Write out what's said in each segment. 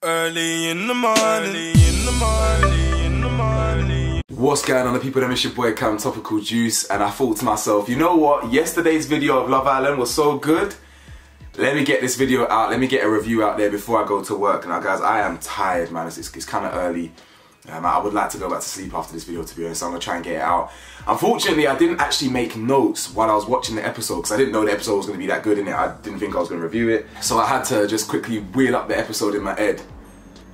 Early in the morning, What's going on, the people? It's your boy Cam, Topical Juice, and I thought to myself, you know what? Yesterday's video of Love Island was so good. Let me get this video out. Let me get a review out there before I go to work. Now, guys, I am tired, man. It's kind of early. I would like to go back to sleep after this video, to be honest, so I'm going to try and get it out. Unfortunately, I didn't actually make notes while I was watching the episode, because I didn't know the episode was going to be that good in it. I didn't think I was going to review it. So I had to just quickly wheel up the episode in my head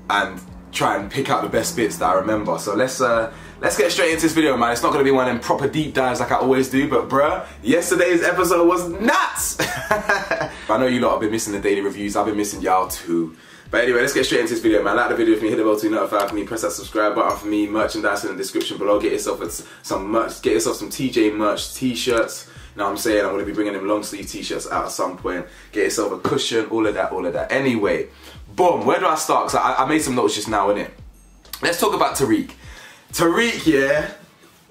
and try and pick out the best bits that I remember. So let's get straight into this video, man. It's not going to be one of them proper deep dives like I always do, but bruh, yesterday's episode was nuts! I know you lot have been missing the daily reviews. I've been missing y'all too. But anyway, let's get straight into this video, man. Like the video for me, hit the bell to be notified for me, press that subscribe button for me, merchandise in the description below. Get yourself some merch, get yourself some TJ merch, t-shirts. You know what I'm saying? I'm going to be bringing them long sleeve t-shirts out at some point. Get yourself a cushion, all of that. Anyway, boom, where do I start? Because I made some notes just now, innit? Let's talk about Tyrique. Tyrique, yeah?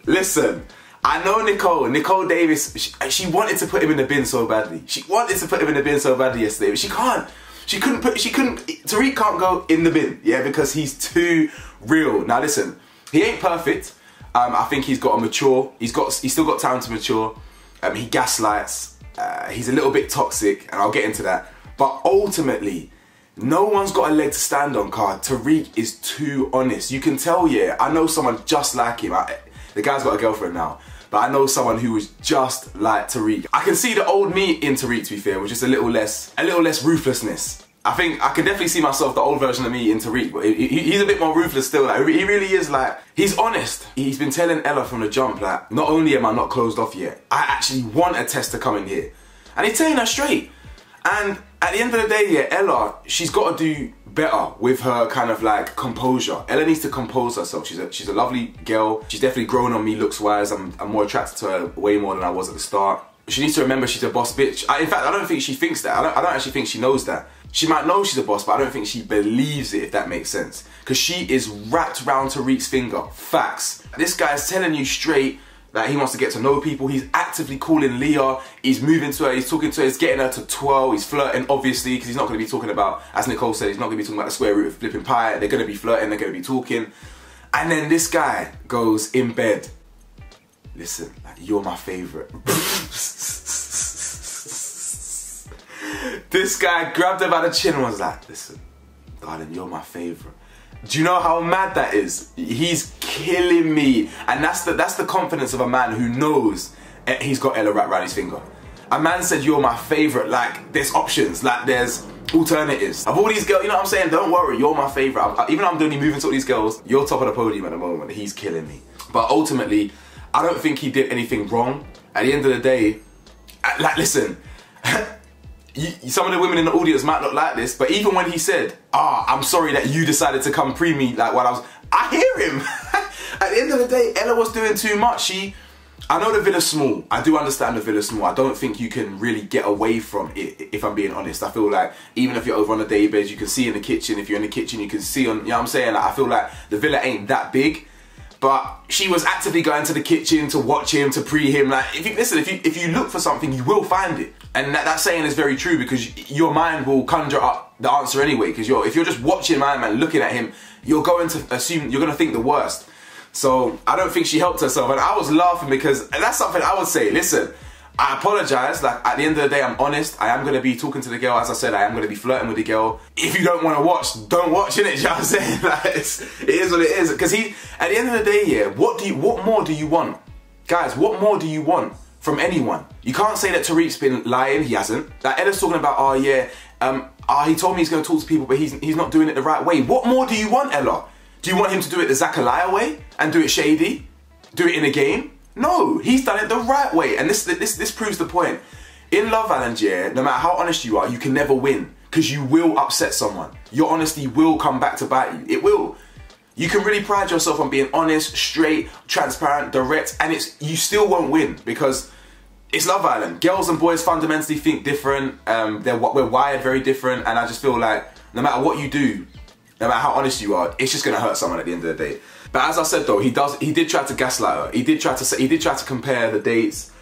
Listen, I know Nicole Davis, she wanted to put him in the bin so badly. She wanted to put him in the bin so badly yesterday, but she couldn't. Tyrique can't go in the bin, yeah, because he's too real. Now listen, he ain't perfect. I think he's got to mature. He's still got time to mature. He gaslights. He's a little bit toxic, and I'll get into that. But ultimately, no one's got a leg to stand on, card. Tyrique is too honest. You can tell, yeah. I know someone just like him. The guy's got a girlfriend now. But I know someone who was just like Tyrique. I can see the old me in Tyrique, to be fair, with just a little less ruthlessness. I think I can definitely see myself, the old version of me in Tyrique, but he's a bit more ruthless still. Like, he really is, like, he's honest. He's been telling Ella from the jump, like, not only am I not closed off yet, I actually want a test to come in here. And he's telling her straight. And at the end of the day, yeah, Ella, she's got to do better with her kind of like composure. Ella needs to compose herself. She's a lovely girl. She's definitely grown on me looks wise. I'm more attracted to her way more than I was at the start. She needs to remember she's a boss bitch. In fact, I don't think she thinks that. I don't actually think she knows that. She might know she's a boss, but I don't think she believes it, if that makes sense. Because she is wrapped round Tyrique's finger. Facts. This guy's telling you straight that he wants to get to know people. He's actively calling Leah. He's moving to her. He's talking to her. He's getting her to twirl. He's flirting, obviously, because he's not going to be talking about, as Nicole said, he's not going to be talking about the square root of flipping pie. They're going to be flirting. They're going to be talking. And then this guy goes in bed. Listen, like, you're my favourite. This guy grabbed her by the chin and was like, listen, darling, you're my favourite. Do you know how mad that is? He's killing me. And that's the confidence of a man who knows he's got Ella wrapped around his finger. A man said, you're my favourite. Like, there's options. Like, there's alternatives. Of all these girls, you know what I'm saying? Don't worry, you're my favourite. Even though I'm doing moving to all these girls, you're top of the podium at the moment. He's killing me. But ultimately, I don't think he did anything wrong. At the end of the day, like, listen, some of the women in the audience might not like this, but even when he said, I'm sorry that you decided to come pre me, like, while I hear him. At the end of the day, Ella was doing too much. I know the villa's small. I do understand the villa's small. I don't think you can really get away from it, if I'm being honest. I feel like even if you're over on the daybed, you can see in the kitchen. If you're in the kitchen, you can see on, you know what I'm saying? Like, I feel like the villa ain't that big. But she was actively going to the kitchen to watch him, to pre him. Like, if you look for something, you will find it. And that saying is very true, because your mind will conjure up the answer anyway. Because if you're just watching my man, looking at him, you're going to assume, you're going to think the worst. So I don't think she helped herself. And I was laughing because that's something I would say. Listen, I apologise. Like, at the end of the day, I'm honest. I am going to be talking to the girl. As I said, I am going to be flirting with the girl. If you don't want to watch, don't watch, innit? You know what I'm saying? Like, it is what it is. Because at the end of the day, yeah, what more do you want? Guys, what more do you want from anyone? You can't say that Tyrique's been lying. He hasn't. Like, Ella's talking about, oh yeah, he told me he's going to talk to people, but he's not doing it the right way. What more do you want, Ella? Do you want him to do it the Zachariah way and do it shady? Do it in a game? No, he's done it the right way. And this proves the point. In Love Island, yeah, no matter how honest you are, you can never win, because you will upset someone. Your honesty will come back to bite you. It will. You can really pride yourself on being honest, straight, transparent, direct, and you still won't win, because it's Love Island. Girls and boys fundamentally think different. We're wired very different, and I just feel like no matter what you do, no matter how honest you are, it's just gonna hurt someone at the end of the day. But as I said though, he did try to gaslight her. He did try to compare the dates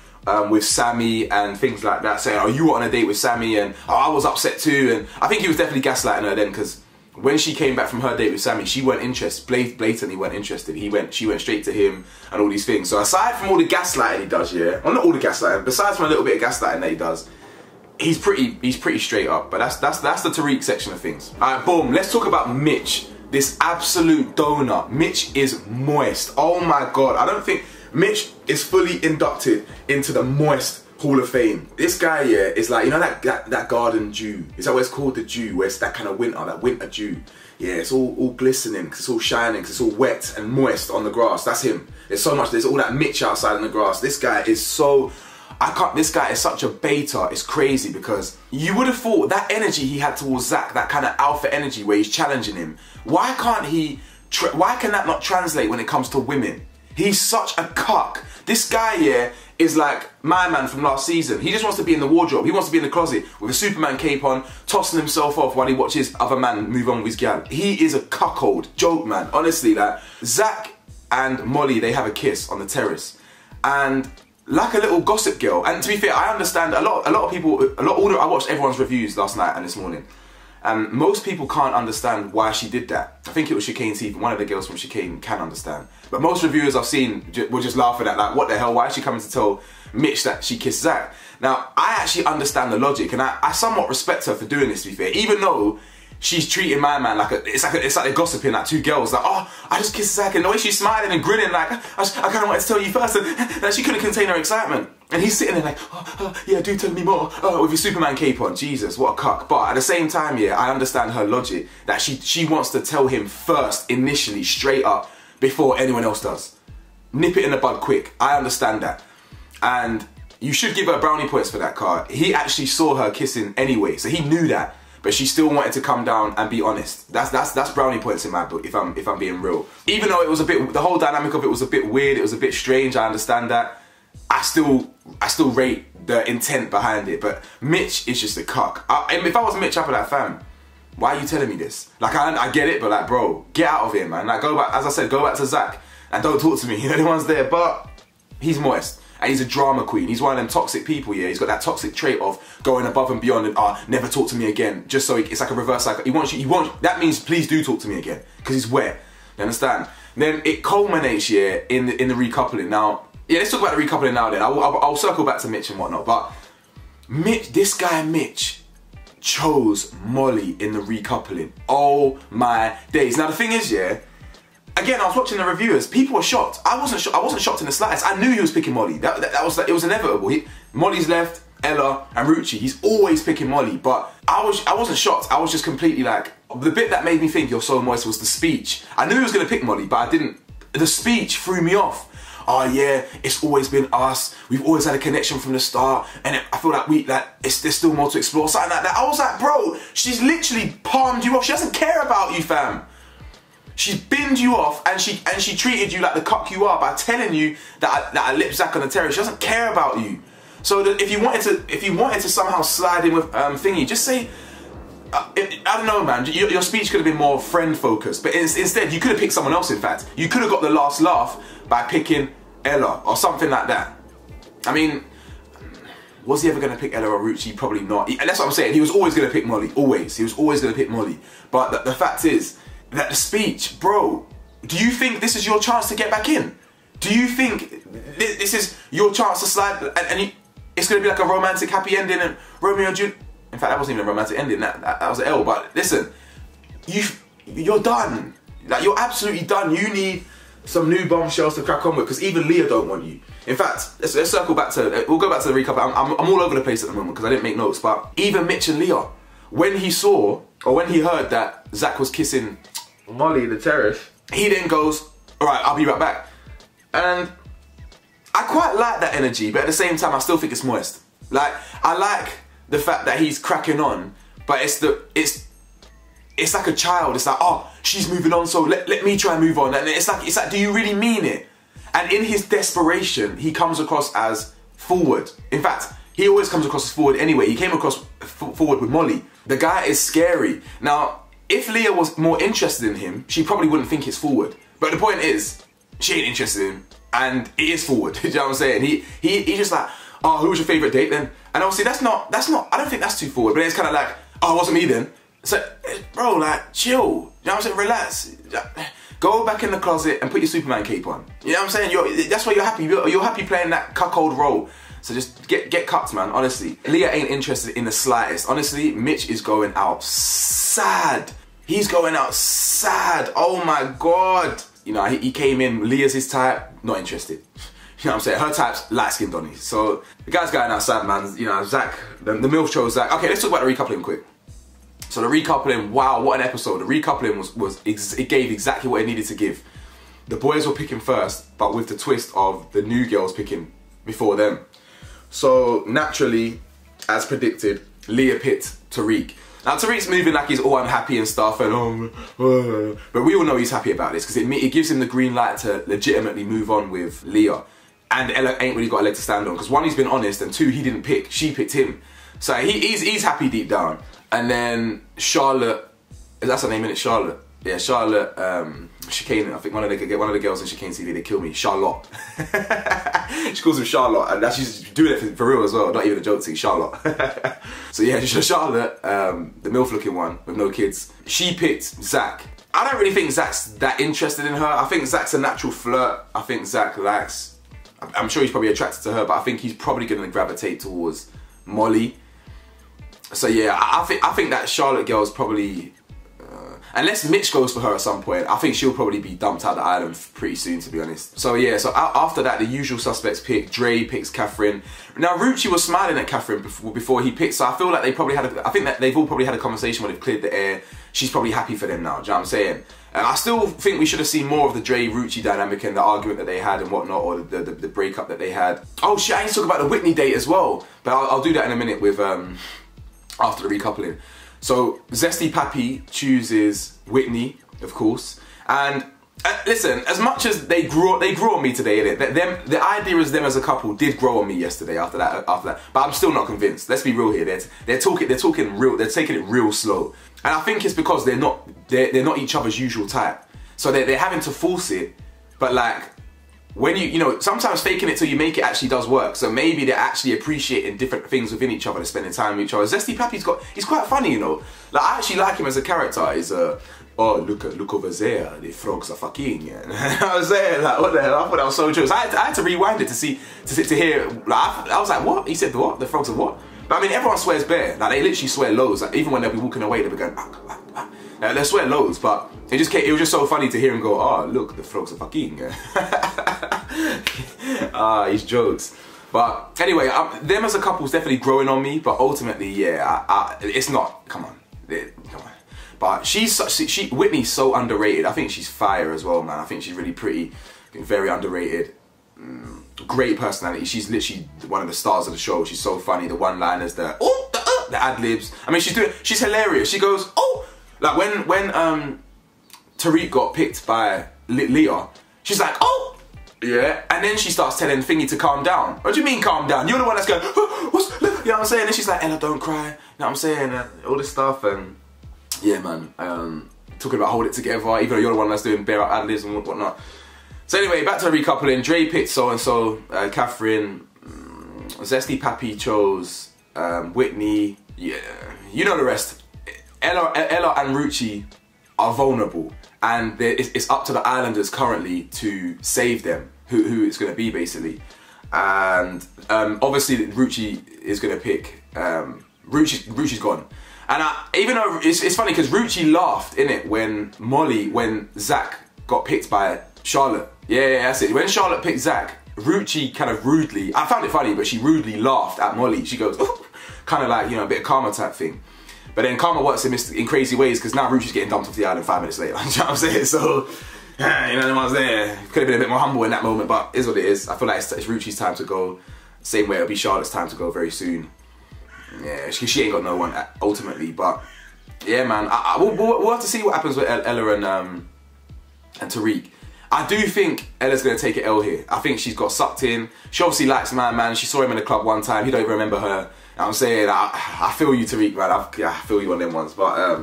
with Sammy and things like that, saying, oh, you were on a date with Sammy and oh, I was upset too. And I think he was definitely gaslighting her then, because when she came back from her date with Sammy, she weren't interested, blatantly weren't interested. She went straight to him and all these things. So aside from all the gaslighting he does, yeah, well, not all the gaslighting, besides from a little bit of gaslighting that he does, he's pretty straight up. But that's the Tyrique section of things. All right, boom. Let's talk about Mitch. This absolute donut. Mitch is moist. Oh my God. I don't think Mitch is fully inducted into the moist Hall of Fame. This guy, yeah, is like, you know that garden dew? Is that what it's called, the dew? Where it's that kind of winter, that winter dew. Yeah, it's all glistening, because it's all shining, because it's all wet and moist on the grass. That's him. There's so much, there's all that Mitch outside in the grass. This guy is so, this guy is such a beta. It's crazy, because you would have thought that energy he had towards Zach, that kind of alpha energy where he's challenging him, why can that not translate when it comes to women? He's such a cuck. This guy, yeah, is like my man from last season. He just wants to be in the wardrobe. He wants to be in the closet with a Superman cape on, tossing himself off while he watches other man move on with his gal. He is a cuckold. Joke, man. Honestly, like, Zach and Molly, they have a kiss on the terrace. And like a little gossip girl. And to be fair, I understand I watched everyone's reviews last night and this morning. And most people can't understand why she did that. I think it was Chicane TV. One of the girls from Chicane can understand. But most reviewers I've seen were just laughing at, like, what the hell? Why is she coming to tell Mitch that she kissed Zach? Now, I actually understand the logic, and I somewhat respect her for doing this, to be fair. Even though she's treating my man like it's like they're gossiping, like two girls, like, oh, I just kissed Zach, and the way she's smiling and grinning, like, I kind of wanted to tell you first, and that she couldn't contain her excitement. And he's sitting there like, yeah, do tell me more, with your Superman cape on. Jesus, what a cuck. But at the same time, yeah, I understand her logic, that she wants to tell him first, initially, straight up, before anyone else does. Nip it in the bud quick. I understand that. And you should give her brownie points for that, car. He actually saw her kissing anyway, so he knew that. But she still wanted to come down and be honest. That's brownie points in my book, if I'm being real. Even though it was the whole dynamic of it was a bit weird, it was a bit strange, I understand that. I still rate the intent behind it, but Mitch is just a cuck. If I was Mitch up at that fam, why are you telling me this? Like, I get it, but like, bro, get out of here, man. Like, go back, as I said, go back to Zach and don't talk to me. You know, the one's there, but he's moist. And he's a drama queen. He's one of them toxic people, yeah. He's got that toxic trait of going above and beyond and, never talk to me again. Just so it's like a reverse cycle. That means please do talk to me again. Because he's wet. You understand? Then it culminates, yeah, in the recoupling. Now, yeah, let's talk about the recoupling now then. I'll circle back to Mitch and whatnot. But this guy Mitch chose Molly in the recoupling. Oh my days. Now the thing is, yeah, again, I was watching the reviewers. People were shocked. I wasn't shocked in the slightest. I knew he was picking Molly. It was inevitable. Molly's left, Ella and Rucci. He's always picking Molly. But I wasn't shocked. I was just completely like, the bit that made me think you're so moist was the speech. I knew he was gonna pick Molly, but I didn't. The speech threw me off. Oh yeah, it's always been us. We've always had a connection from the start, and I feel like there's still more to explore. Something like that. I was like, bro, she's literally palmed you off. She doesn't care about you, fam. She's binned you off, and she treated you like the cuck you are by telling you that I lipped Zach on the terrace. She doesn't care about you. So that if you wanted to somehow slide in with thingy, just say, I don't know, man. Your speech could have been more friend focused, but instead you could have picked someone else. In fact, you could have got the last laugh by picking Ella or something like that. I mean, was he ever going to pick Ella or Rucci? Probably not. That's what I'm saying. He was always going to pick Molly. Always. He was always going to pick Molly. But the fact is that the speech, bro, do you think this is your chance to get back in? Do you think this is your chance to slide and it's going to be like a romantic happy ending and Romeo and Juliet? In fact, that wasn't even a romantic ending. That was an L. But listen, you're done. Like, you're absolutely done. You need some new bombshells to crack on with, because even Leah don't want you. In fact, let's circle back to, we'll go back to the recap. I'm all over the place at the moment because I didn't make notes, but even Mitch and Leah, when he heard that Zach was kissing Molly in the terrace, he then goes, all right, I'll be right back. And I quite like that energy, but at the same time, I still think it's moist. Like, I like the fact that he's cracking on, but it's like a child. It's like, oh, she's moving on, so let me try and move on. And it's like, do you really mean it? And in his desperation, he comes across as forward. In fact, he always comes across as forward anyway. He came across forward with Molly. The guy is scary. Now, if Leah was more interested in him, she probably wouldn't think it's forward. But the point is, she ain't interested in him, and it is forward. Do you know what I'm saying? He's just like, oh, who was your favourite date then? And obviously that's not, I don't think that's too forward, but it's kind of like, oh, it wasn't me then. So, bro, like, chill. You know what I'm saying? Relax. Go back in the closet and put your Superman cape on. You know what I'm saying? That's why you're happy. You're happy playing that cuckold role. So just get cucked, man, honestly. Leah ain't interested in the slightest. Honestly, Mitch is going out sad. He's going out sad. Oh my God. You know, he came in, Leah's his type, not interested. You know what I'm saying? Her type's light-skinned Donnie. So the guy's going out sad, man. You know, Zach, the MILF chose Zach. Okay, let's talk about the recoupling quick. So the recoupling, wow, what an episode. The recoupling it gave exactly what it needed to give. The boys were picking first, but with the twist of the new girls picking before them. So naturally, as predicted, Leah picked Tyrique. Now Tyrique's moving like he's all unhappy and stuff, and but we all know he's happy about this because it gives him the green light to legitimately move on with Leah. And Ella ain't really got a leg to stand on because one, he's been honest, and two, he didn't pick, she picked him. So he's happy deep down. And then Charlotte, that's her name, isn't it? Charlotte. Yeah, Charlotte, Chicane, I think one of the girls in Chicane TV, they kill me. Charlotte. She calls him Charlotte, and she's doing it for real as well, not even a joke thing, Charlotte. So yeah, Charlotte, the MILF looking one with no kids, she picked Zach. I don't really think Zach's that interested in her. I think Zach's a natural flirt. I think Zach likes, I'm sure he's probably attracted to her, but I think he's probably going to gravitate towards Molly. So yeah, I think that Charlotte girl's probably, unless Mitch goes for her at some point, I think she'll probably be dumped out of the island pretty soon, to be honest. So yeah, so after that, the usual suspects pick. Dre picks Catherine. Now Rucci was smiling at Catherine before he picked, so I feel like they probably I think that they've all probably had a conversation where they've cleared the air. She's probably happy for them now, do you know what I'm saying? And I still think we should have seen more of the Dre-Rucci dynamic and the argument that they had and whatnot, or the breakup that they had. Oh shit, I need to talk about the Whitney date as well, but I'll do that in a minute with, after the recoupling. So Zesty Pappy chooses Whitney, of course, and listen, as much as they grew on me today, innit? The idea is them as a couple did grow on me yesterday after that, but I'm still not convinced. Let's be real here. They're taking it real slow, and I think it's because they're not each other's usual type, so they're having to force it. But like, when you know, sometimes faking it till you make it actually does work. So maybe they're actually appreciating different things within each other, they're spending time with each other. Zesty Pappy's he's quite funny, you know. Like, I actually like him as a character. He's oh, look over there, the frogs are fucking. And I was there, like, what the hell? I thought that was so jokes. I had to rewind it to hear. Like, I was like, what? He said what? The frogs are what? But I mean, everyone swears bare. Like, they literally swear loads. Like, even when they'll be walking away, they'll be going, they swear loads, but it was just so funny to hear him go, oh, look, the frogs are fucking. He's jokes. But anyway, them as a couple's definitely growing on me, but ultimately, yeah, it's not. Come on. But Whitney's so underrated. I think she's fire as well, man. I think she's really pretty, very underrated. Great personality. She's literally one of the stars of the show. She's so funny. The one-liners, the ad-libs. I mean, she's hilarious. She goes, oh, like when Tyrique got picked by Leah, she's like, oh, yeah, and then she starts telling Thingy to calm down. What do you mean calm down? You're the one that's going, what's, you know what I'm saying? And she's like, Ella, don't cry. You know what I'm saying? All this stuff, and yeah, man. Talking about hold it together, even though you're the one that's doing bare out ad-libs and whatnot. So anyway, back to the recoupling. Dre picked so-and-so, Catherine, Zesty Pappy chose Whitney. Yeah, you know the rest. Ella and Rucci are vulnerable, and it's up to the Islanders currently to save them, who it's going to be basically. And obviously Rucci is going to pick, Rucci's gone. And even though, it's funny because Rucci laughed, innit, when Zach got picked by Charlotte. Yeah, that's it. When Charlotte picked Zach, Rucci kind of rudely, I found it funny, but she rudely laughed at Molly. She goes, oh, kind of like, you know, a bit of karma type thing. But then karma works in crazy ways because now Rucci's getting dumped off the island 5 minutes later. You know what I'm saying? So, you know what I'm saying? Could have been a bit more humble in that moment, but it is what it is. I feel like it's Rucci's time to go. Same way it'll be Charlotte's time to go very soon. Yeah, she ain't got no one ultimately, but yeah, man. We'll have to see what happens with Ella and Tyrique. I do think Ella's going to take an L here. I think she's got sucked in. She obviously likes man. She saw him in the club one time. He don't even remember her. You know what I'm saying? I feel you, Tyrique, man. I feel you on them ones. But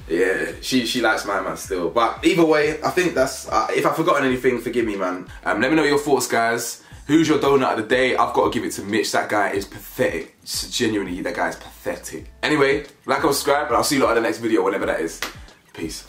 yeah, she likes man still. But either way, I think that's... if I've forgotten anything, forgive me, man. Let me know your thoughts, guys. Who's your donut of the day? I've got to give it to Mitch. That guy is pathetic. Genuinely, that guy is pathetic. Anyway, like and subscribe, and I'll see you lot in the next video, whenever that is. Peace.